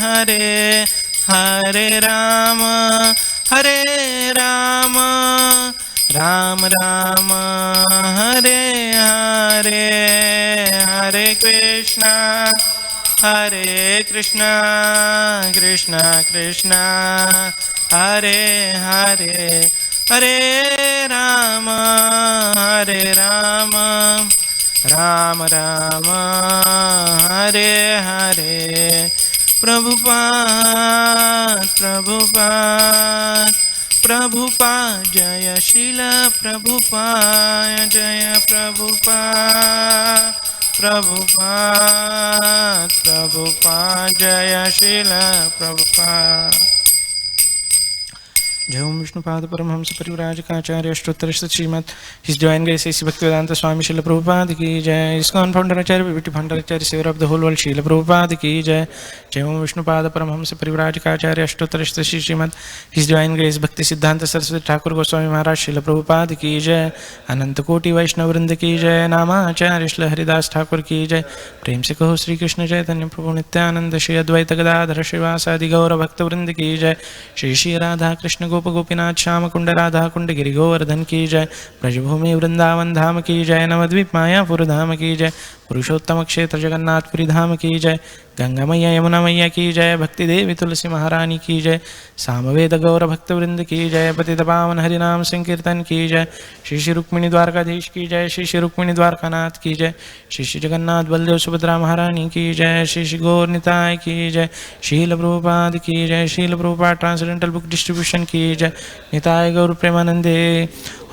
Hare Hare Rama Hare Rama Rama Rama Hare Hare Hare Krishna Krishna Krishna Hare Hare Hare Rama Rama Rama Hare Hare Prabhupada Jaya Srila Prabhupada Jaya Prabhupada Jaya Srila Prabhupada. जय ओम विष्णुपाद परमहंस परिव्राजकाचार्य अष्टोत्तर श्रीमद his divine grace A C Bhaktivedanta Swami Srila Prabhupada की जय. ISKCON founder acharya विविटी founder acharya saviour of the whole world Srila Prabhupada की जय. जय ओम विष्णुपाद परमहंस परिव्राजकाचार्य अष्टोत्तर श्रीमद his divine grace Bhaktisiddhanta Saraswati Thakur Goswami महाराज श्रील प्रभुपाद की जय. अनंत कोटि वैष्णव वृंद की जय. नामाचार्य श्री हरिदास ठाकुर की जय. प्रेम से कहो श्री कृष्ण चैतन्य प्रभु नित्यानंद श्री अद्वैत गदाधर श्रीवासादि गौर भक्त वृंद की जय. श्री श्री राधा कृष्ण गोप गोपीनाथ श्याम कुंड राधा कुंड गिरि गोवर्धन की जय. ब्रजभूमि वृंदावन धाम की जय. नवद्वीप मायापुर धाम की जय. पुरुषोत्तम क्षेत्र जगन्नाथपुरी धाम की जय. गंगा मैया यमुना मैया की जय. भक्ति देवी तुलसी महारानी की जय. सामवेद गौर भक्त वृंद की जय. पतित पावन हरिनाम संकीर्तन की जय. श्री श्री रुक्मिणी द्वारकाधीश की जय. श्री श्री रुक्मिणी द्वारकानाथ की जय. श्री श्री जगन्नाथ बलदेव सुभद्रा महारानी की जय. श्री श्री गौर निताय की जय. शील प्रभुपाद की जय. शील प्रभुपाद ट्रांसडेंटल बुक डिस्ट्रीब्यूशन की जय. निताय गौर प्रेमानंदे.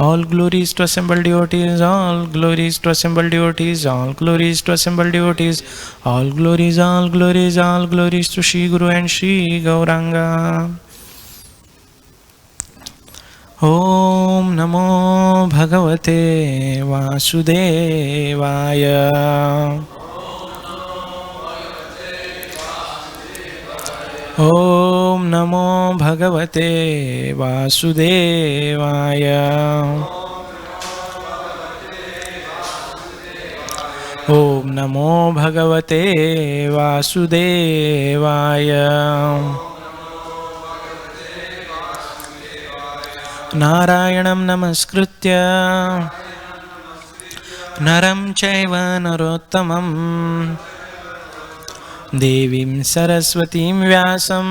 All glories to assembled devotees, all glories to assembled devotees, all glories to assembled devotees, all glories, all glories, all glories to Shri Guru and Shri Gauranga. Om Namo Bhagavate Vasudevaya. Om Namo Bhagavate Vasudevaya. Om Namo Bhagavate Vasudevaya. Narayanam Namaskritya Naram Chaiva Narottamam Devim Saraswatim Vyasam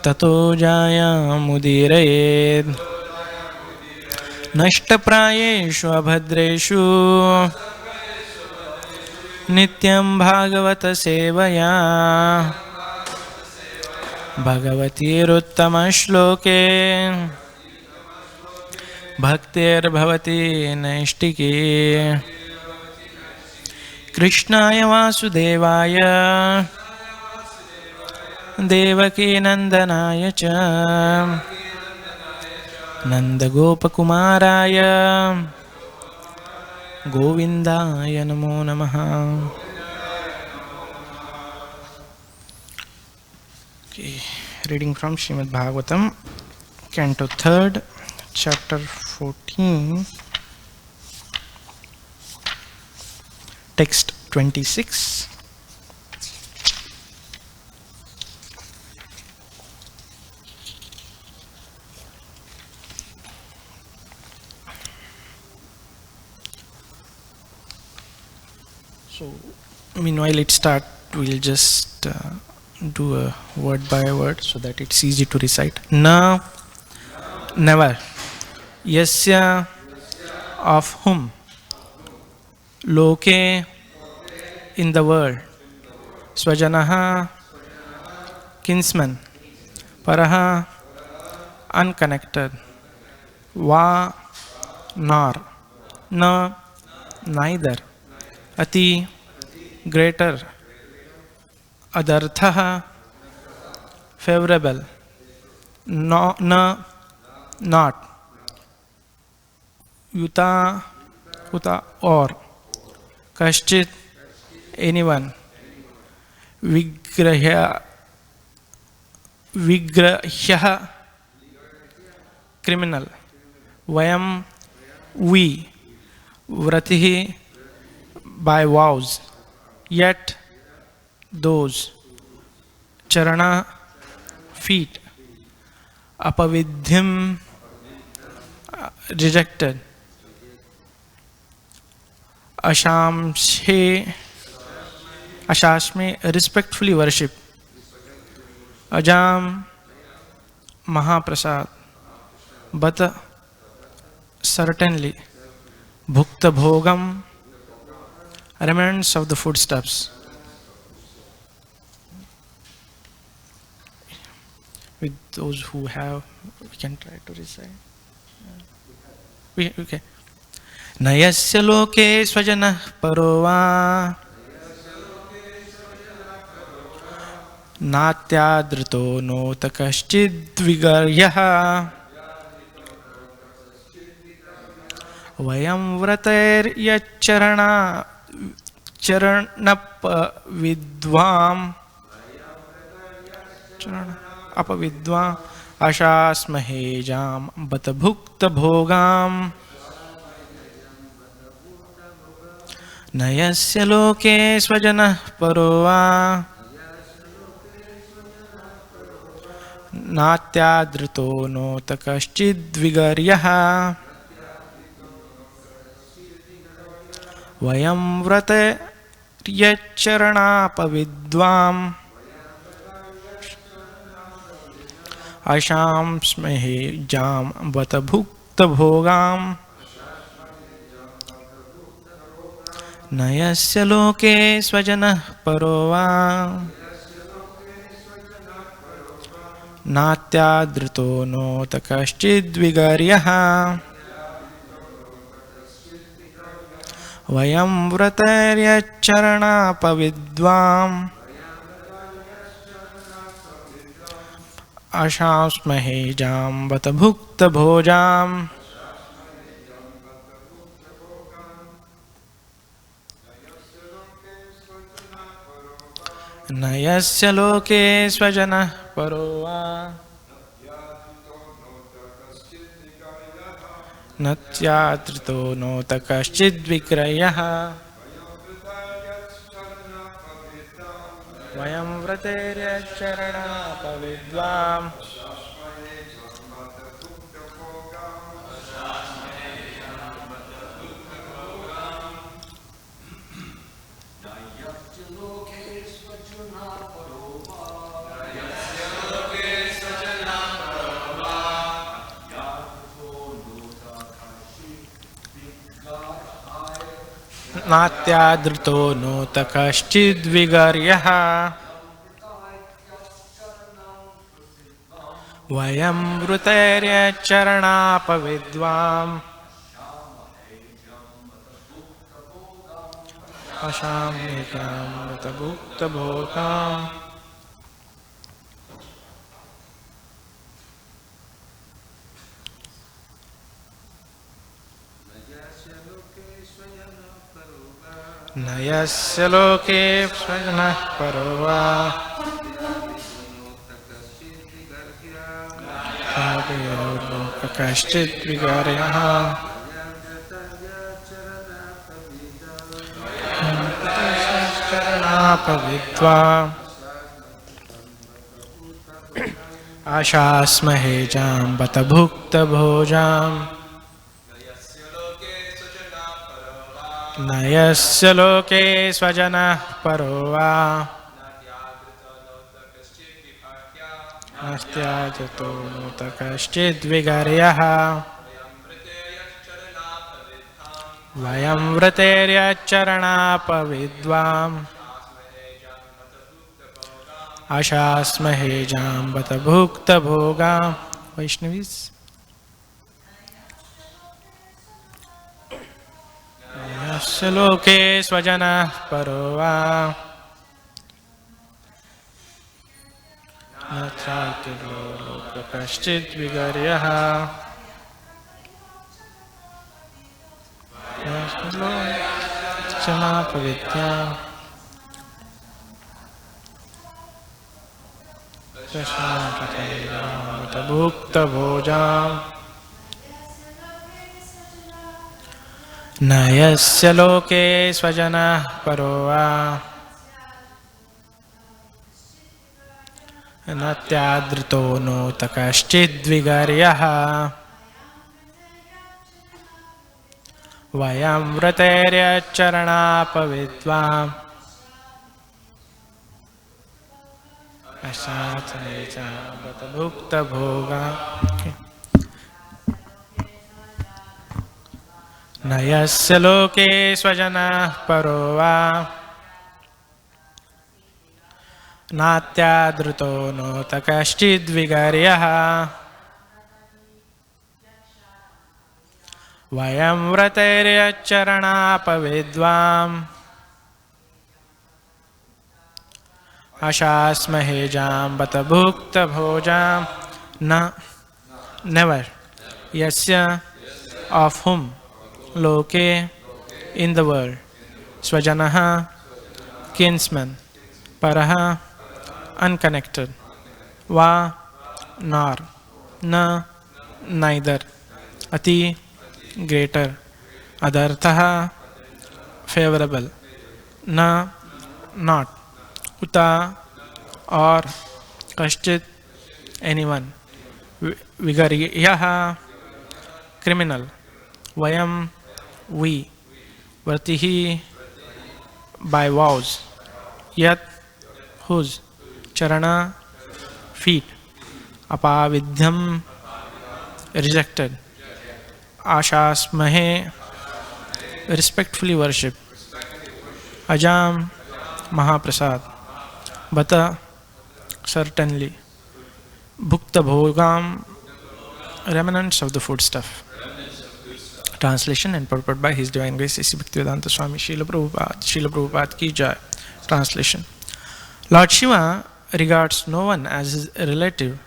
Tato Jayamudiraye. Nashtaprayeshu abhadreshu Nityam Bhagavata Sevaya. Bhagavatir-uttama shloke Bhaktir bhavati naistiki. Krishnaya Vasudevaya Devaki Nandanaya cha Nanda Gopa Kumaraya Govindaya Namo Namaha. Okay. Reading from Srimad Bhagavatam, Canto 3rd, Chapter 14, Text 26. So, meanwhile it starts, we'll just do a word by word so that it's easy to recite. Na, never. Yasya, of whom. Loke, in the world. Swajanaha, kinsman. Paraha, unconnected. Va, nor. Na, neither. Ati, greater. Adartha, favorable. No, na, not. Yuta, uta, or. Kashchit, anyone. Vigrahya, criminal. Vayam, we. Vratihi, by vows. Yet, those charana feet, apavidhyam rejected, ashamshe ashashme respectfully worship, ajam mahaprasad, but certainly, bhukta bhogam remnants of the footsteps. With those who have, we can try to recite. Okay. Nayasya loke swajana parova natyadrito notakaschid vigaryaha vayam vrater yacharana charanap vidvam charana apavidvam ashasmahe jam bat bhukta bhogam nayasya loke swajana parova natyadrito notakaschid vigaryaha vayam vrate yacharanapavidvam asham smehe jam bata bhukta bhogam nayasya loke swajana parova natyadrito notakaschid vigaryaha vayam vrateryacharanapavidvam ashasmahe jam bata bhukta bhojam nayasya loke swajana parova natyadrito notakaschid vigrayaha vayam vrateryacharanapavidvam natyadrito notakaschid vigaryaha vayam vrateryacharanapavidvam ashamekam bata bhukta bhogam nayasya loke swajana parova notakaschid vigaryaha charanapavidvam ashasmahe jam bata bhukta bhojam nayasya loke swajana parova nastyadrito notakaschid vigaryaha vayam vrateryacharanapavidvam ashasmahe jam bata bhukta bhogam. Vaishnavis. Nayasya loke swajana parova natyadrito notakaschid vigaryaha charanapavidvam bata bhukta bhojam nayasya loke swajana parova natyadrito no takashchidvigaryah vayam vraterya charanapavidvam asatanicha bhatabhukta bhoga. Nayasya loke swajanah parova natyadrito no takashchid vigaryah vayam vraterya charanapavidvam ashasmahe jambata bhukta bhojam. Na, never. Yasya, of whom, loke, in the world, swajanaha, kinsman, paraha, unconnected, va, nor, na, neither, ati, greater, adarthaha, favorable, na, not, uta, or, kashchit, anyone, vigaryaha, criminal, vayam, we, vratihi, by vows, yat, whose, charana, feet, apavidhyam, rejected, ashasmahe, respectfully worship, ajam, mahaprasad, bata, certainly, bhukta bhogam, remnants of the foodstuff. Translation and purport by His Divine Grace A.C. Bhaktivedanta Swami Srila Prabhupada Ki Jai. Translation. Lord Shiva regards no one as his relative,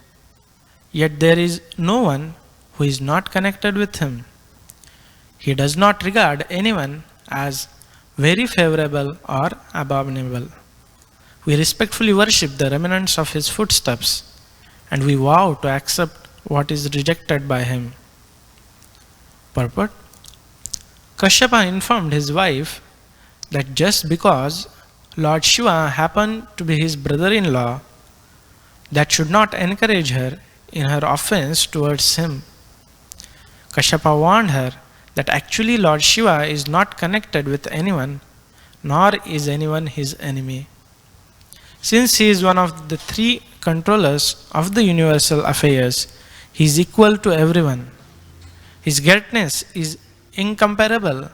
yet there is no one who is not connected with him. He does not regard anyone as very favorable or abominable. We respectfully worship the remnants of his footsteps, and we vow to accept what is rejected by him. Purport. Kashyapa informed his wife that just because Lord Shiva happened to be his brother-in-law, that should not encourage her in her offense towards him. Kashyapa warned her that actually Lord Shiva is not connected with anyone, nor is anyone his enemy. Since he is one of the three controllers of the universal affairs, he is equal to everyone. His greatness is incomparable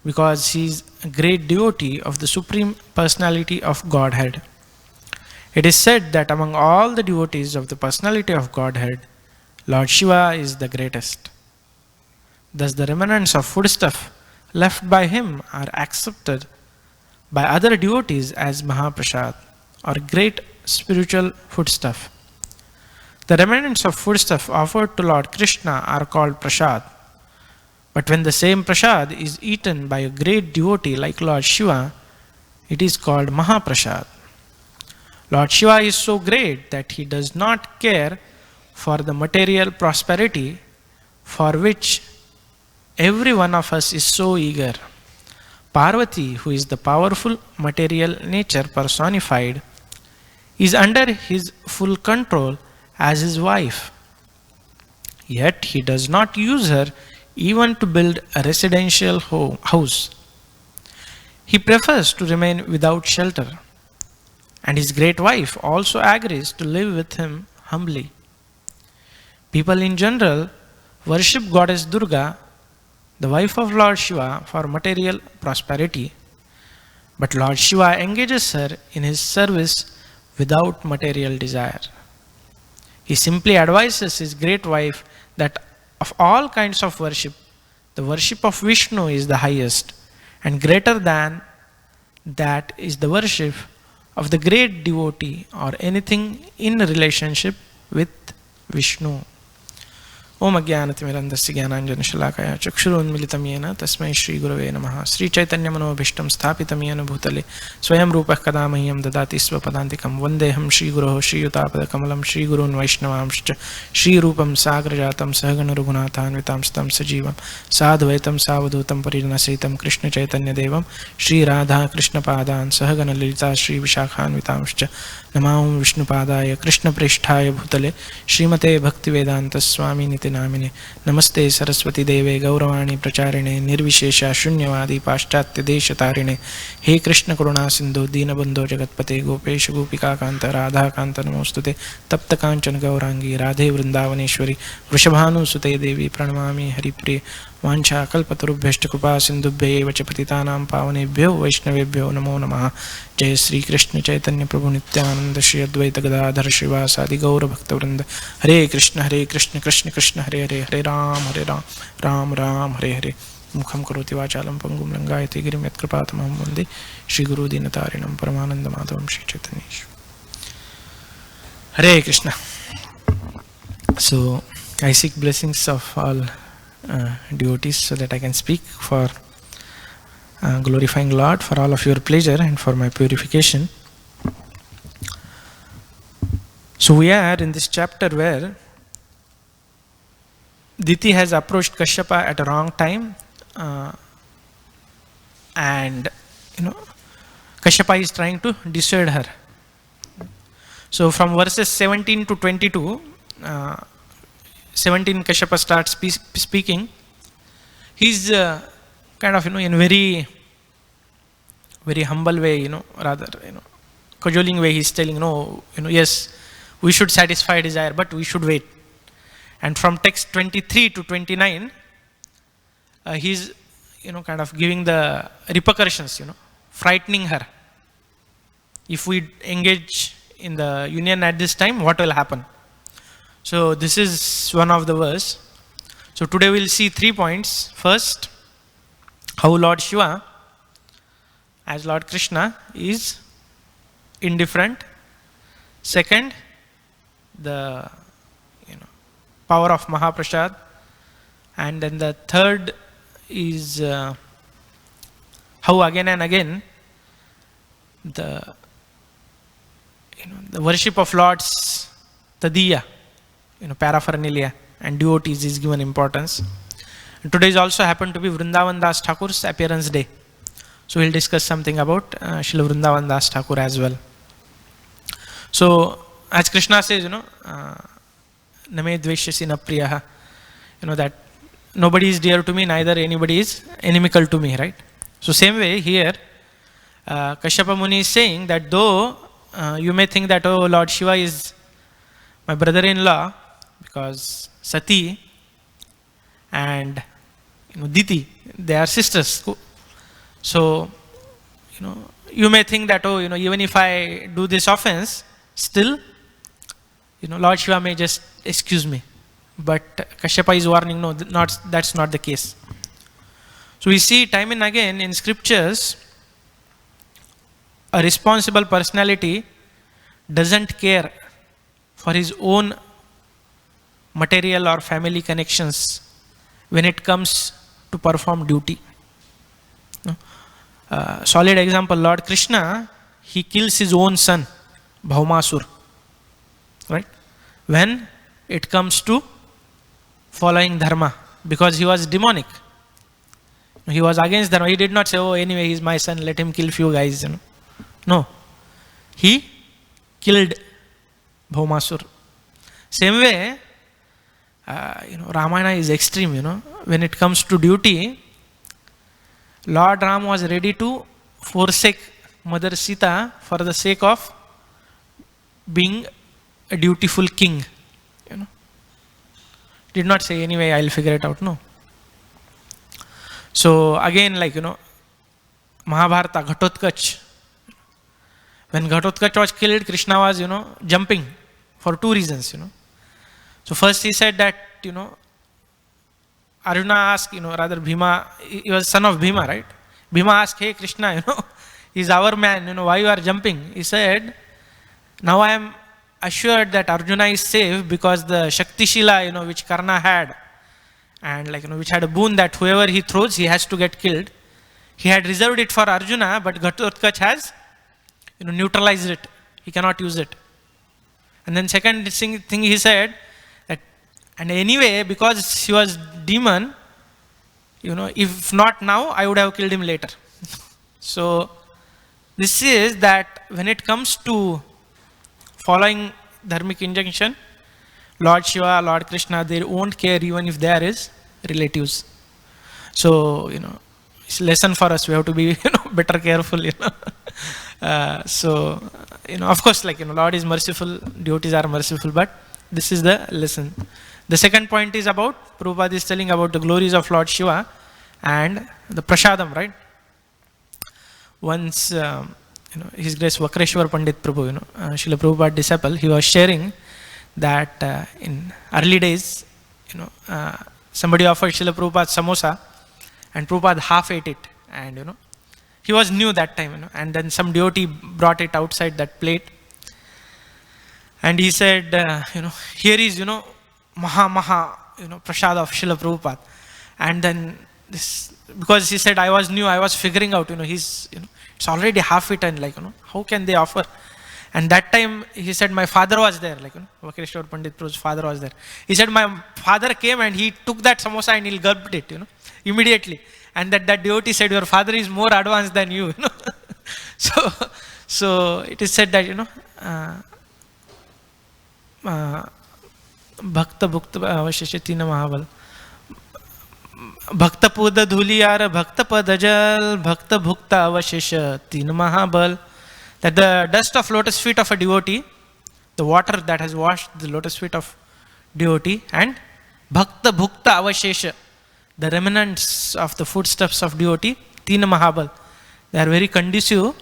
because he is a great devotee of the Supreme Personality of Godhead. It is said that among all the devotees of the Personality of Godhead, Lord Shiva is the greatest. Thus the remnants of foodstuff left by him are accepted by other devotees as Mahaprasad, or great spiritual foodstuff. The remnants of foodstuff offered to Lord Krishna are called prasad. But when the same prasad is eaten by a great devotee like Lord Shiva, it is called Mahaprasad. Lord Shiva is so great that he does not care for the material prosperity for which every one of us is so eager. Parvati, who is the powerful material nature personified, is under his full control as his wife. Yet he does not use her even to build a residential house. He prefers to remain without shelter, and his great wife also agrees to live with him humbly. People in general worship Goddess Durga, the wife of Lord Shiva, for material prosperity, but Lord Shiva engages her in his service without material desire. He simply advises his great wife that of all kinds of worship, the worship of Vishnu is the highest, and greater than that is the worship of the great devotee or anything in relationship with Vishnu. ओम अज्ञानतिमिरन्धस्य ज्ञानाञ्जनशलाकया चक्षुरुन्मिलितं येन तस्मै श्रीगुरवे नमः। श्रीचैतन्यमनोभीष्टं स्थापितं येन भूतले स्वयं रूपः कदा मह्यं ददाति स्वपदान्तिकं। वन्देऽहं श्रीगुरोः श्रीयुतापदकमलं श्रीगुरून् वैष्णवांश्च श्रीरूपं साग्रजातं सहगणरघुनाथान्वितां स्तं सजीवं साद्वैतं सावधूतं परिजनसहितं कृष्णचैतन्यदेवं श्रीराधाकृष्णपादान् सहगणललिता श्रीविशाखान्वितांश्च नमामि विष्णुपादाय कृष्णप्रेष्ठाय भूतले श्रीमते भक्तिवेदान्तस्वामिनिति नामिने। नमस्ते सरस्वती देवे गौरवाणी प्रचारिणे निर्विशेषा शून्यवादी पाश्चात्यदेशतारिणे। हे कृष्ण करुणा सिंधु दीनबंधो जगत्पते गोपेश गोपिकाकांत राधाकांत नमोस्तुते। तप्त कांचन गौरांगी राधे वृंदावनेश्वरी वृषभानुसुते देवी प्रणमामि हरिप्रिये। वाञ्छा कल्पतरुभ्यश्च कृपा सिन्धुभ्यैव च पतितानां पावनेभ्यो वैष्णवेभ्यो नमो नमः। जय श्री कृष्ण चैतन्य प्रभु नित्यानंद श्री अद्वैत गदाधर श्रीवासादि गौर भक्तवृंद। हरे कृष्ण कृष्ण कृष्ण हरे हरे हरे राम राम राम हरे हरे। मुखं करोति वाचालं पंगुं लंघयते गिरिं यत्कृपातमहं वन्दे श्रीगुरुदीनतारिणं परमानन्दमाधवं श्रीचैतन्येश्वरं। हरे Krishna. So I seek blessings of all devotees so that I can speak for glorifying Lord, for all of your pleasure and for my purification. So we are in this chapter where Diti has approached Kashyapa at a wrong time, and Kashyapa is trying to dissuade her. So from verses 17 to 22, 17 Kashyapa starts speaking. He's kind of in very humble way, rather cajoling way. He's telling yes, we should satisfy desire, but we should wait. And from text 23 to 29, he's kind of giving the repercussions, frightening her. If we engage in the union at this time, what will happen? So this is one of the verse. So today we'll see 3 points. First, how Lord Shiva as Lord Krishna is indifferent. Second, the power of Mahaprasad. And then the third is how again and again the worship of Lord's Tadiya, paraphernalia and devotees is given importance. And today is also happened to be Vrindavan Das Thakur's appearance day. So we'll discuss something about Srila Vrindavan Das Thakur as well. So as Krishna says, Name Dveshyasi na Priyaha, that nobody is dear to me, neither anybody is inimical to me, right? So same way here, Kashyapa Muni is saying that though you may think that, oh, Lord Shiva is my brother-in-law, because Sati and Diti, they are sisters. So, you may think that, oh, even if I do this offense, still, Lord Shiva may just excuse me. But Kashyapa is warning, no, that's not the case. So we see time and again in scriptures, a responsible personality doesn't care for his own material or family connections when it comes to perform duty. Solid example, Lord Krishna, he kills his own son, Bhaumasur, right? When it comes to following dharma, because he was demonic. He was against dharma. He did not say, oh, anyway, he's my son, let him kill few guys. No. He killed Bhaumasur. Same way, Ramayana is extreme, when it comes to duty, Lord Ram was ready to forsake Mother Sita for the sake of being a dutiful king. Did not say, anyway, I'll figure it out. No. So again, Mahabharata, Ghatotkach. When Ghatotkach was killed, Krishna was, jumping for 2 reasons, So first he said that, Arjuna asked, rather Bhima, he was son of Bhima, right? Bhima asked, hey Krishna, he's our man, why you are jumping? He said, now I am assured that Arjuna is safe because the Shakti Shila, which Karna had, and which had a boon that whoever he throws, he has to get killed. He had reserved it for Arjuna, but Ghatotkacha has, neutralized it. He cannot use it. And then second thing he said, that, and anyway, because he was demon, if not now, I would have killed him later. So, this is that when it comes to following dharmic injunction, Lord Shiva, Lord Krishna, they won't care even if there is relatives. So, it's a lesson for us. We have to be, better careful, So, of course, Lord is merciful, devotees are merciful, but this is the lesson. The second point is about, Prabhupada is telling about the glories of Lord Shiva and the prasadam, right? Once, His Grace Vakreshwar Pandit Prabhu, Srila Prabhupada disciple, he was sharing that in early days, somebody offered Srila Prabhupada samosa, and Prabhupada half ate it, and he was new that time, and then some devotee brought it outside that plate, and he said, here is, maha, prasad of Srila Prabhupada, and then this, because he said, I was new, I was figuring out, he's, it's already half eaten, how can they offer? And that time, he said, my father was there, Vakreshwar Pandit Prabhu's father was there. He said, my father came and he took that samosa and he gulped it, immediately. And that devotee said, your father is more advanced than you, So it is said that, Bhakta Bhukta Avasheshatina Mahabal. Bhakta Puda Dhuliyara Bhakta Padajal Bhakta Bhukta Avasheshatina Mahabal. That the dust of lotus feet of a devotee, the water that has washed the lotus feet of devotee, and Bhakta Bhukta Avashesha, the remnants of the footsteps of devotee, Tina Mahabal. They are very conducive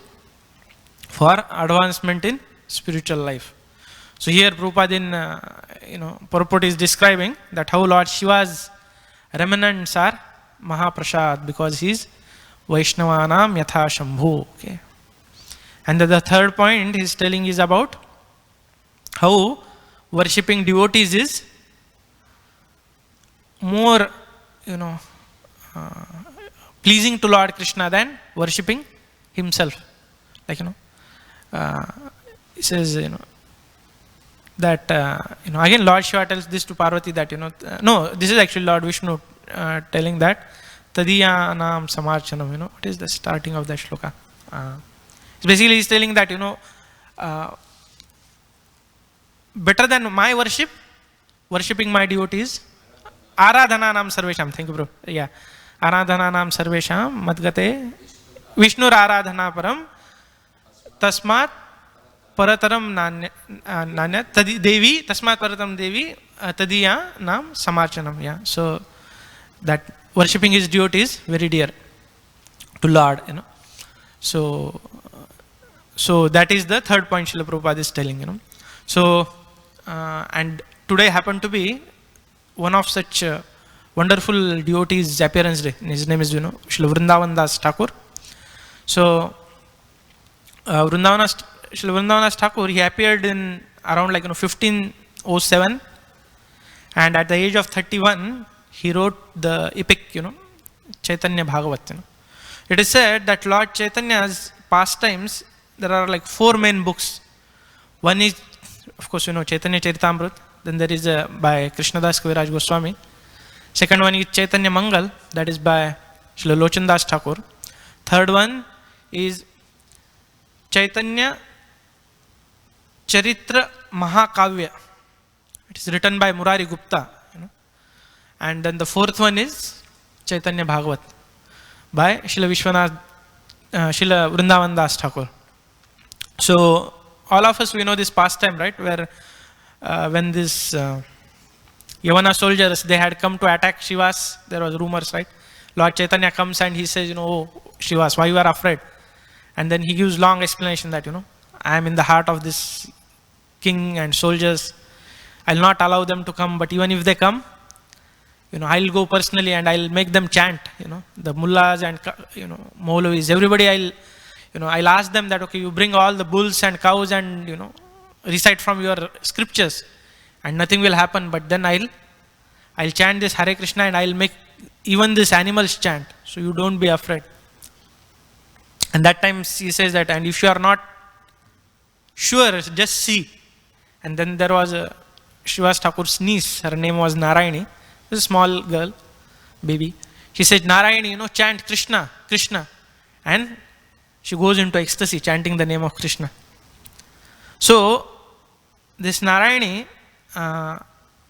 for advancement in spiritual life. So here Prabhupada in purport is describing that how Lord Shiva's remnants are Mahaprasad, because he is Vaishnavanam Yatha Shambhu. Okay. And the third point he is telling is about how worshipping devotees is more, pleasing to Lord Krishna than worshipping himself. He says, that, again Lord Shiva tells this to Parvati that, no, this is actually Lord Vishnu telling that, Tadiyanam Samarchanam, what is the starting of that shloka? Basically, he's telling that, better than my worship, worshipping my devotees, Aradhananam Sarvesham. Thank you, bro. Yeah. Aradhananam Sarvesham, Madgate, Vishnur Aradhana Param, Tasmat Parataram Nanya, Devi, Tasmat Parataram Devi, Tadiya Nam Samarchanam. Yeah. So, that worshipping his devotees very dear to Lord, So that is the third point Srila Prabhupada is telling, So, and today happened to be one of such wonderful devotees' appearance day. His name is, Srila Vrindavan Das Thakur. So, Srila Vrindavan Das Thakur, he appeared in around 1507, and at the age of 31, he wrote the epic, Chaitanya Bhagavat. It is said that Lord Chaitanya's pastimes, there are 4 main books. One is, of course, Chaitanya Charitamrita. Then there is by Krishnadas Kaviraj Goswami. Second one is Chaitanya Mangal, that is by Srila Lochan Das Thakur. Third one is Chaitanya Charitra Mahakavya. It is written by Murari Gupta. And then the fourth one is Chaitanya Bhagavat by Srila Vrindavan Das Thakur. So, all of us, we know this pastime, right? Where when this Yavana soldiers, they had come to attack Shivas, there was rumors, right? Lord Chaitanya comes and he says, oh, Shivas, why you are afraid? And then he gives long explanation that, I am in the heart of this king and soldiers. I'll not allow them to come, but even if they come, I'll go personally and I'll make them chant, the mullahs and, Maulavis, everybody I'll ask them that, okay, you bring all the bulls and cows and, recite from your scriptures and nothing will happen, but then I'll chant this Hare Krishna and I'll make even this animals chant. So you don't be afraid. And that time he says that, and if you are not sure, just see. And then there was a Srivas Thakur's niece, her name was Narayani, a small girl, baby. She said, Narayani, chant Krishna, Krishna. And she goes into ecstasy, chanting the name of Krishna. So, this Narayani,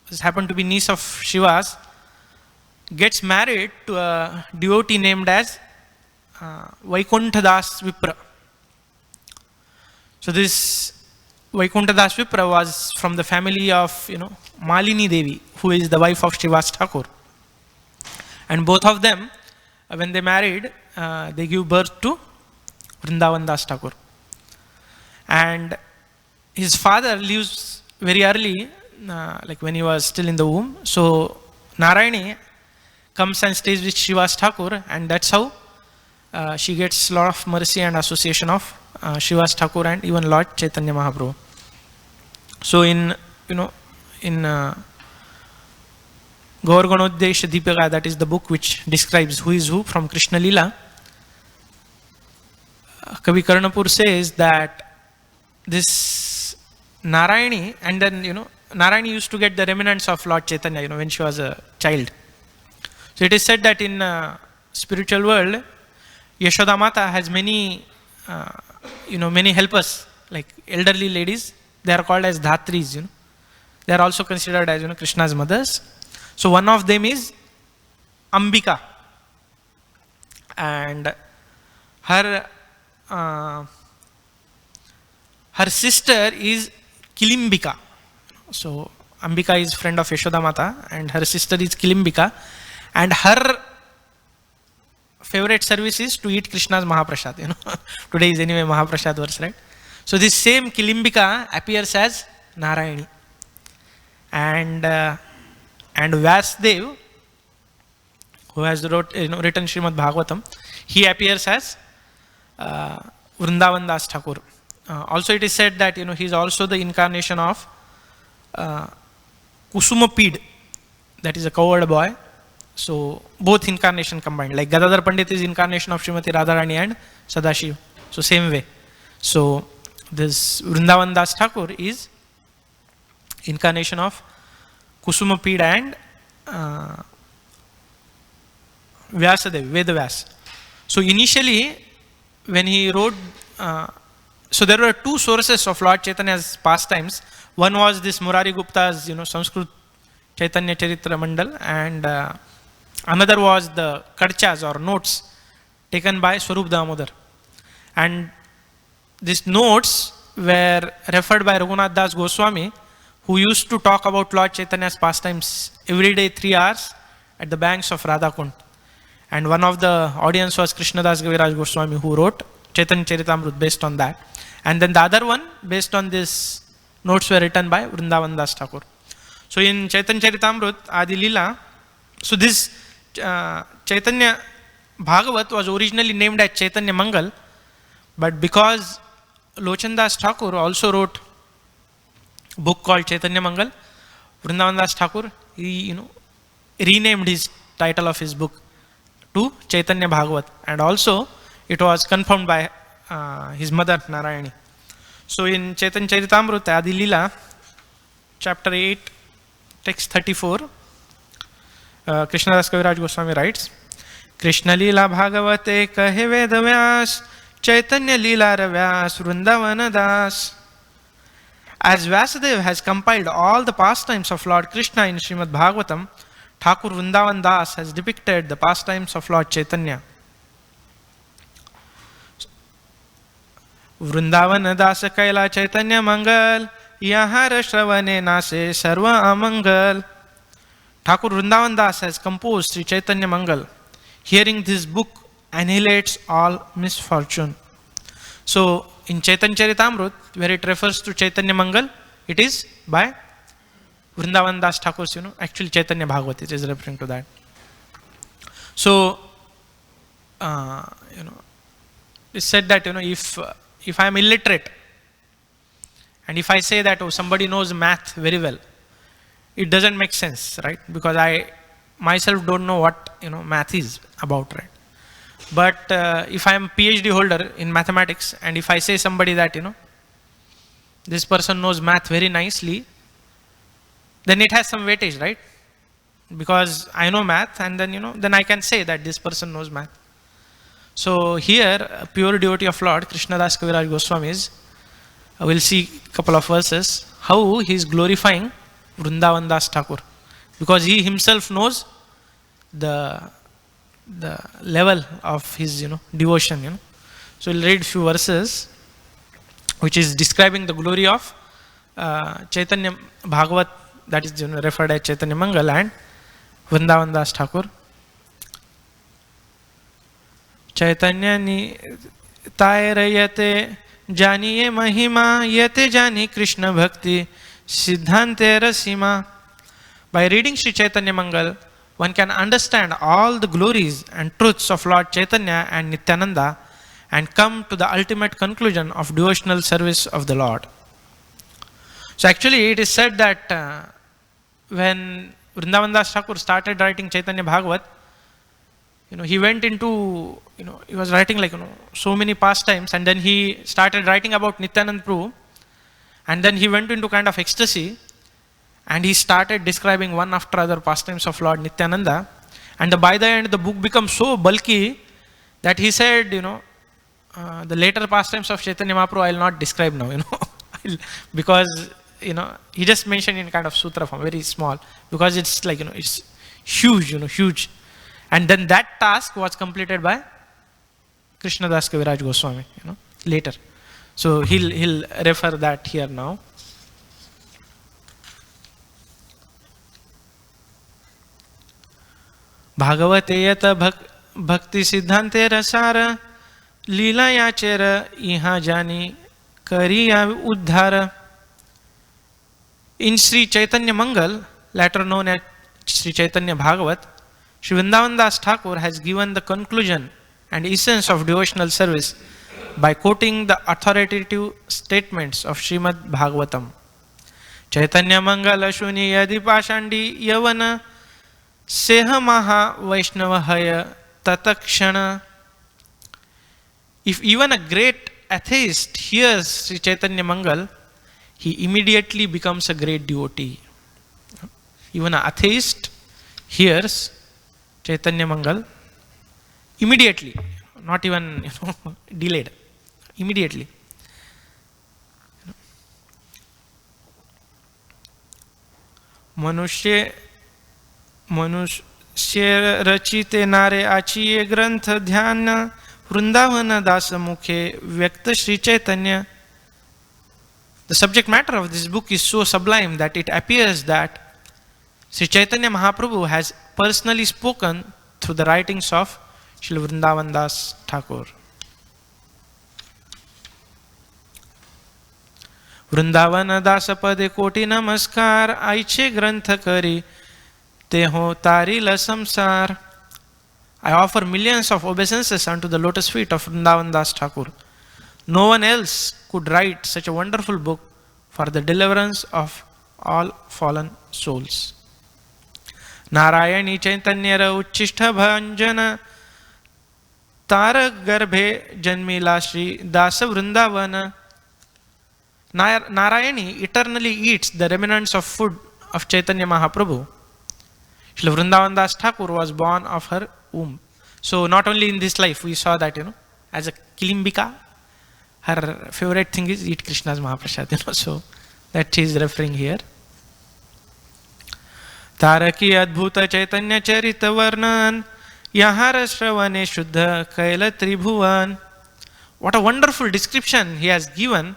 this happened to be niece of Shiva's, gets married to a devotee named as Vaikunthadas Vipra. So this Vaikunthadas Vipra was from the family of, Malini Devi, who is the wife of Srivas Thakur. And both of them, when they married, they give birth to Vrindavan Das Thakur. And his father leaves very early, like when he was still in the womb. So Narayani comes and stays with Srivas Thakur, and that's how she gets a lot of mercy and association of Srivas Thakur and even Lord Chaitanya Mahaprabhu. So in Gaur-Ganodesha Deepika, that is the book which describes who is who from Krishna Lila, Kavi Karnapur says that this Narayani, and then Narayani used to get the remnants of Lord Chaitanya when she was a child. So it is said that in spiritual world, Yashoda Mata has many many helpers, like elderly ladies. They are called as Dhatris. They are also considered as Krishna's mothers. So one of them is Ambika, and her sister is Kilimbika. So Ambika is friend of Yashoda Mata, and her sister is Kilimbika, and her favorite service is to eat Krishna's Mahaprasad. Today is anyway Mahaprasad verse, right? So this same Kilimbika appears as Narayani, and Vyasdev, who has written Srimad Bhagavatam, he appears as Vrindavan Das Thakur. Also it is said that he is also the incarnation of Kusumapid, that is a cowherd boy. So both incarnation combined, like Gadadhar Pandit is incarnation of Srimati Radharani and Sadashiv. So same way. So this Vrindavan Das Thakur is incarnation of Kusumapid and Vyasadev, Vedavyas. So initially when he wrote, so there were two sources of Lord Chaitanya's pastimes. One was this Murari Gupta's Sanskrit Chaitanya Charitra Mandal, and another was the Kadchas or notes taken by Swarup Damodar. And these notes were referred by Raghunath Das Goswami, who used to talk about Lord Chaitanya's pastimes every day 3 hours at the banks of Radhakund. And one of the audience was Krishnadas Kaviraj Goswami, who wrote Chaitanya Charitamrut based on that. And then the other one, based on this, notes were written by Vrindavan Das Thakur. So in Chaitanya Charitamrut, Adi Lila, so this Chaitanya Bhagavat was originally named as Chaitanya Mangal, but because Lochan Das Thakur also wrote a book called Chaitanya Mangal, Vrindavan Das Thakur, he renamed his title of his book to Chaitanya Bhagavat, and also it was confirmed by his mother Narayani. So in Chaitanya Charitamrut, Adi Lila, chapter 8, text 34, Krishnadas Kaviraj Goswami writes, Krishna Lila Bhagavate kahe Vedavyas, Chaitanya Lila Ravyas, Vrindavana Das. As Vyasadeva has compiled all the pastimes of Lord Krishna in Srimad Bhagavatam, Thakur Vrindavan Das has depicted the pastimes of Lord Chaitanya. Vrindavana Das Kaila Chaitanya Mangal, Yahar Shravane Nase Sarva Amangal. Thakur Vrindavan Das has composed Sri Chaitanya Mangal. Hearing this book annihilates all misfortune. So in Chaitanya Charitamrut, where it refers to Chaitanya Mangal, it is by Vrindavan Das Thakur's, actually Chaitanya Bhagavat, it is referring to that. So, it's said that, if I am illiterate And if I say that, oh, somebody knows math very well, it doesn't make sense, right? Because I myself don't know what math is about, right? But if I am PhD holder in mathematics, and if I say somebody that this person knows math very nicely, then it has some weightage, right? Because I know math, and then I can say that this person knows math. So here, a pure devotee of Lord Krishnadas Kaviraj Goswami is, we'll see a couple of verses, how he is glorifying Vrindavan Das Thakur, because he himself knows the level of his devotion. So we'll read few verses which is describing the glory of Chaitanya Bhagavat, that is referred as Chaitanya Mangal, and Vrindavan Das Thakur. Chaitanya ni taira yate janiye mahima yate jani Krishna bhakti siddhante rasima. By reading Sri Chaitanya Mangal, one can understand all the glories and truths of Lord Chaitanya and Nityananda and come to the ultimate conclusion of devotional service of the Lord. So actually it is said that when Vrindavan Das Thakur started writing Chaitanya Bhagavat, he went into, he was writing like, so many pastimes, and then he started writing about Nityanand Prabhu, and then he went into kind of ecstasy, and he started describing one after other pastimes of Lord Nityananda, and by the end the book becomes so bulky that he said, the later pastimes of Chaitanya Mahaprabhu I will not describe now, because, he just mentioned in kind of sutra form, very small, because it's like, it's huge, huge. And then that task was completed by Krishnadas Kaviraj Goswami, later. So he'll refer that here now. Bhagavate yata bhakti siddhante rasara lila yachera iha jani kariya uddhara. In Sri Chaitanya Mangal, later known as Sri Chaitanya Bhagavat, Sri Vrindavan Das Thakur has given the conclusion and essence of devotional service by quoting the authoritative statements of Srimad Bhagavatam. Chaitanya Mangala Shuni Yadi Pashandi Yavana Seha Maha Vaishnavahaya Tatakshana. If even a great atheist hears Sri Chaitanya Mangal, he immediately becomes a great devotee. Even an atheist hears Chaitanya Mangal immediately, not even delayed, immediately. Manushya rachite nare achiye grantha dhyana Vrindavana dasa mukhe vyakta Sri Chaitanya. The subject matter of this book is so sublime that it appears that Sri Chaitanya Mahaprabhu has personally spoken through the writings of Shri Vrindavan Das Thakur. Vrindavana dasa pade koti namaskar aiche grantha kari teho tarila samsar. I offer millions of obeisances unto the lotus feet of Vrindavan Das Thakur. No one else could write such a wonderful book for the deliverance of all fallen souls. Narayani Chaitanyara Uchishta Bhanjana Tara Garbhe Janmila Shri Dasa Vrindavana. Narayani eternally eats the remnants of food of Chaitanya Mahaprabhu. Shri Vrindavan Das Thakur was born of her womb. So not only in this life we saw that, as a Kilimbika, her favorite thing is eat Krishna's Mahaprasad, so that she is referring here. Taraki Adbhuta Chaitanya Charita Varnan Yahara Shravane Shuddha Kaila Tribhuvan. What a wonderful description he has given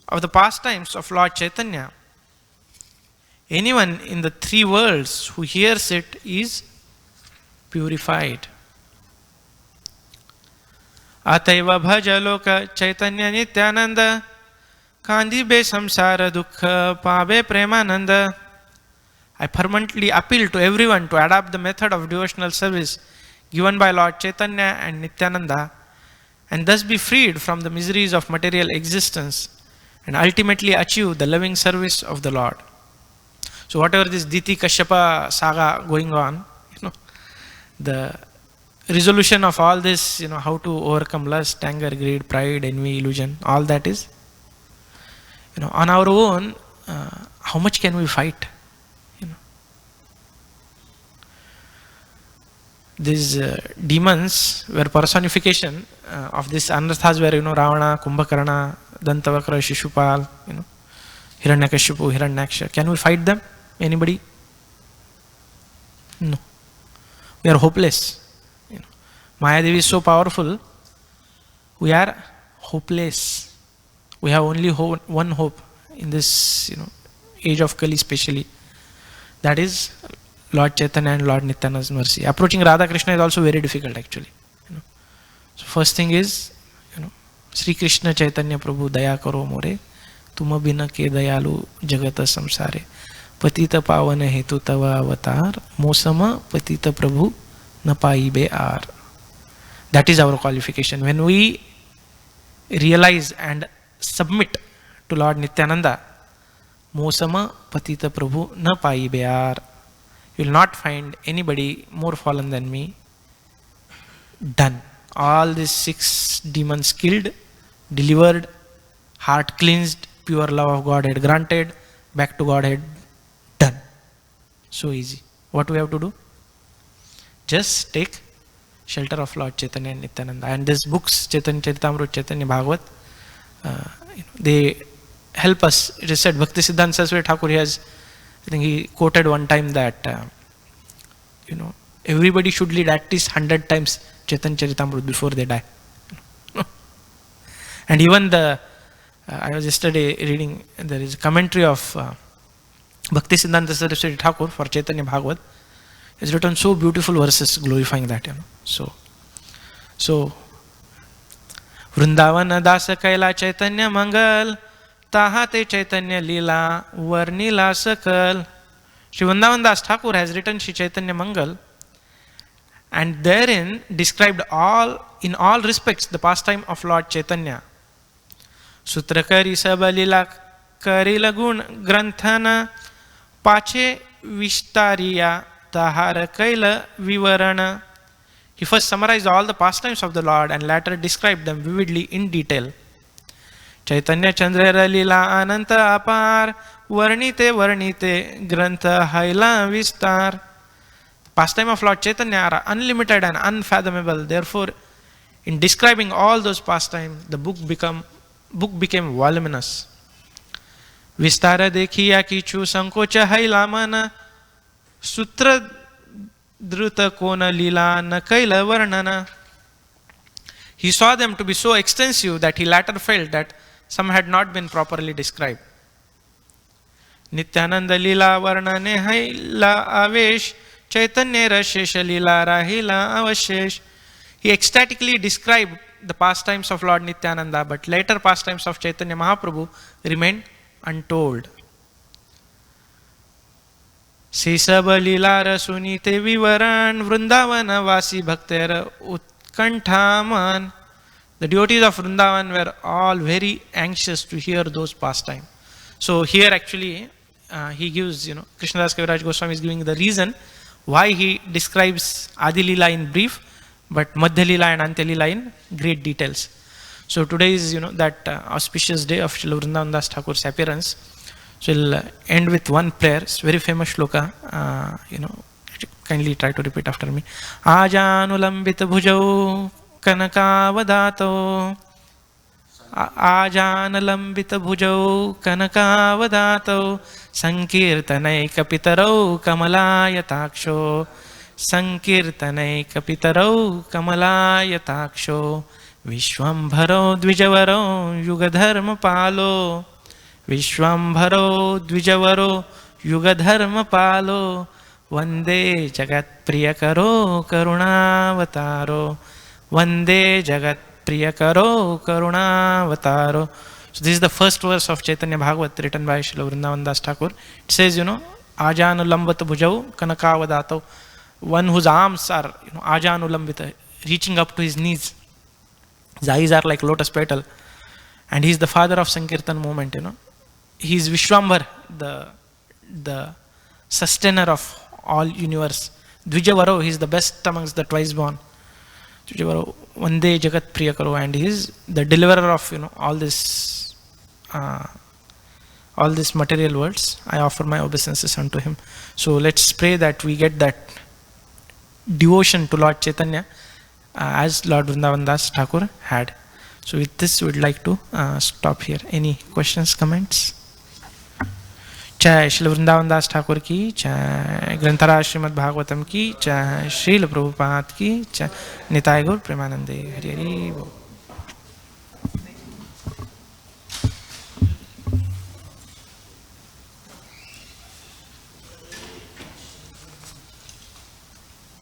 of the pastimes of Lord Chaitanya. Anyone in the three worlds who hears it is purified. Ataiva bhaja loka Chaitanya Nityananda Kandi be samsara dukkha pabe premananda. I permanently appeal to everyone to adopt the method of devotional service given by Lord Chaitanya and Nityananda and thus be freed from the miseries of material existence and ultimately achieve the loving service of the Lord. So whatever this Diti Kashyapa saga going on, the resolution of all this, how to overcome lust, anger, greed, pride, envy, illusion, all that is, on our own, how much can we fight? These demons were personification of these anarthas were, Ravana, Kumbhakarna, Dantavakra, Shishupal, Hiranyakashipu, Hiranyaksha. Can we fight them? Anybody? No. We are hopeless. Mayadevi is so powerful. We are hopeless. We have only one hope in this, age of Kali especially. That is Lord Chaitanya and Lord Nityananda's mercy. Approaching Radha Krishna is also very difficult actually. So first thing is, Sri Krishna Chaitanya Prabhu Daya Karo More, Tuma Bina Ke Dayalu Jagata Samsare, Patita Pavana Hetu Tava Avatar, Mosama Patita Prabhu Napai Be Ar. That is our qualification. When we realize and submit to Lord Nityananda, Mosama Patita Prabhu Napai Be Ar. You will not find anybody more fallen than me. Done. All these 6 demons killed, delivered, heart cleansed, pure love of Godhead granted, back to Godhead, done. So easy. What we have to do? Just take shelter of Lord Chaitanya and Nityananda. And these books, Chaitanya Charitamrita, Chaitanya Bhagavat, they help us. It is said, Bhakti Siddhanta Saraswati Thakur, I think he quoted one time that, everybody should read at least 100 times Chaitanya Charitamrita before they die. And even I was yesterday reading, there is a commentary of Bhakti Siddhanta Saraswati Thakur for Chaitanya Bhagavat. It's written so beautiful verses glorifying that, So, Vrindavana Dasa Kaila Chaitanya Mangal, Tahate Chaitanya Lila, Varnila Sakal. Sri Vrindavan Das Thakur has written Sri Chaitanya Mangal, and therein described in all respects the pastime of Lord Chaitanya. Sutrakari Sabalila Karila Gun Granthana Pache Vishtariya Tahara Kaila Vivarana. He first summarized all the pastimes of the Lord and later described them vividly in detail. Chaitanya Chandra Lila Ananta Apar Varnite Grantha Haila Vistar. Pastime of Lord Chaitanya are unlimited and unfathomable. Therefore, in describing all those pastimes, the book became voluminous. Vistara Dekhiya Kichu Sankocha Haila Mana Sutra Druta Kona Lila Nakaila Varnana. He saw them to be so extensive that he later felt that some had not been properly described. Nityananda Lila Varnane Haila Avesh Chaitanya Rashesha Lila Rahila Avashesh. He ecstatically described the pastimes of Lord Nityananda, but later pastimes of Chaitanya Mahaprabhu remained untold. Sesaba Lilara Sunite Vivaran Vrindavana Vasi Bhaktera Utkanthaman. The devotees of Vrindavan were all very anxious to hear those pastimes. So here actually he gives, Krishnadas Kaviraj Goswami is giving the reason why he describes Adi Lila in brief, but Madhya Lila and Antya Lila in great details. So today is, that auspicious day of Srila Vrindavan Das Thakur's appearance. So we'll end with one prayer. It's very famous shloka. Kindly try to repeat after me. Ajanulambita bhujau kanakavadato. Ajanulambita bhujau kanakavadato. Sankirtanai kapitarau kamalayataksho. Sankirtanai kapitarau kamalayataksho. Vishwambharo dvijavaro yugadharma palo. Vishwambharo dvijavaro yugadharma palo. Vande jagat priyakaro karunavataro. Vande jagat priyakaro karunavataro. So this is the first verse of Chaitanya Bhagavat written by Srila Vrindavan Das Thakur. It says, Ajanulambata bhujau kanakavadato. One whose arms are, ajanulambita, reaching up to his knees. His eyes are like lotus petal. And he is the father of Sankirtan movement, He is Vishwambar, the sustainer of all universe. Dvijavaro, he is the best amongst the twice born. Dvijavaro, Vande Jagat Priyakaro, and he is the deliverer of, all these material worlds. I offer my obeisances unto him. So let's pray that we get that devotion to Lord Chaitanya as Lord Vrindavan Das Thakur had. So with this, we would like to stop here. Any questions, comments? जय श्री वृंदावन दास ठाकुर की जय, ग्रंथराज श्रीमद् भागवतम की जय, श्रील प्रभुपाद की जय, निताय गौर प्रेमानंदे, हरि हरि बोल।